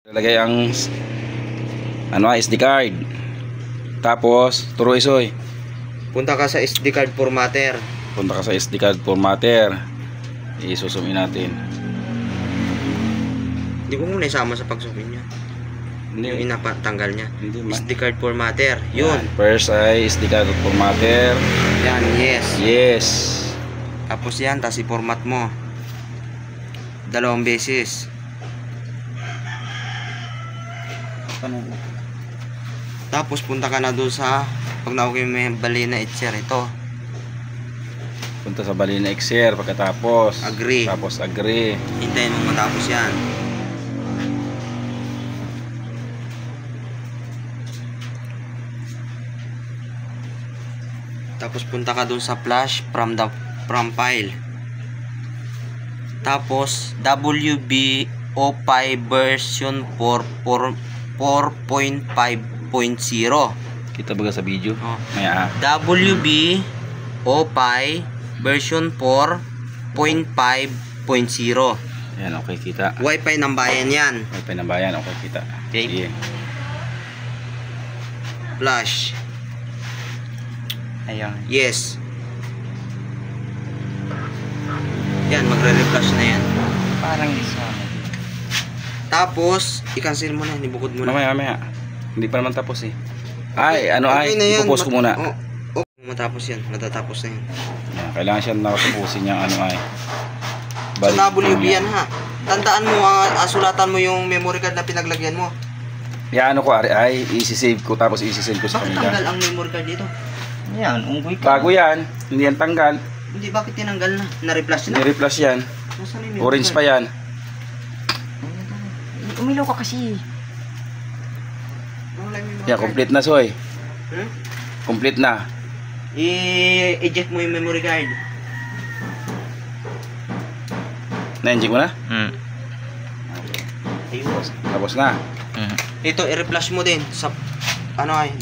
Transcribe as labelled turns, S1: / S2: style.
S1: Lalagay ang SD card. Tapos turo isoy.
S2: Punta ka sa SD card formatter.
S1: Punta ka sa SD card formatter. Isusumin natin.
S2: Hindi ko muna isama sa pagsumin niya. Yung
S1: Hindi.
S2: inapatanggal niya.
S1: Hindi man.
S2: SD card formatter. Yun.
S1: First ay SD card formatter.
S2: Yan, yes.
S1: Yes.
S2: Tapos yan, tapos i-format mo. 2 beses. Tapos punta ka na doon sa pag na-okay mo yung Balena Etcher ito.
S1: Punta sa Balena Etcher pagkatapos.
S2: Agree.
S1: Tapos agree.
S2: Hintayin mo matapos yan. Tapos punta ka doon sa flash from file. Tapos WBO5 version 4.5.0.
S1: Kita baga sa video.
S2: Oh.
S1: Maya.
S2: WBO5 version 4.5.0.
S1: Yan, okay kita.
S2: Wi-Fi ng bayan yan.
S1: May pinabayan, okay kita.
S2: Okay.
S1: Sige.
S2: Flash.
S1: Ayan.
S2: Yes. Yan, magre-reflash na yan.
S3: Parang isa.
S2: Tapos, i-cancel mo na, nibukod mo na.
S1: Mamaya. Hindi pa naman tapos eh. Ay, ano
S2: Okay na yan.
S1: ipopost ko muna.
S2: Matapos yan, matatapos na yan.
S1: Yan, kailangan siya nakatapusin yung ano ay.
S2: Sa WB yan ha. Tandaan mo, sulatan mo yung memory card na pinaglagyan mo.
S1: Yan ano ko ay isi-save ko tapos isi-send ko sa
S2: Bakit
S1: kanila.
S2: tanggal ang memory card dito?
S3: Yan, unggoy ka.
S1: Bago yan, hindi yan tanggal.
S2: Hindi, bakit tinanggal na? Na-reflash na?
S1: Ni-reflash yan.
S2: Nasaan yung memory
S1: Orange
S2: card?
S1: pa yan.
S3: Umilaw ka kasi.
S2: Wala yung memory
S1: Yan,
S2: card.
S1: complete na soy.
S2: Hmm?
S1: Complete na.
S2: I-eject mo yung memory card.
S1: Na-enject mo na?
S2: Ayun.
S1: Tapos na.
S2: Ito, i-reflash mo din sa ano ay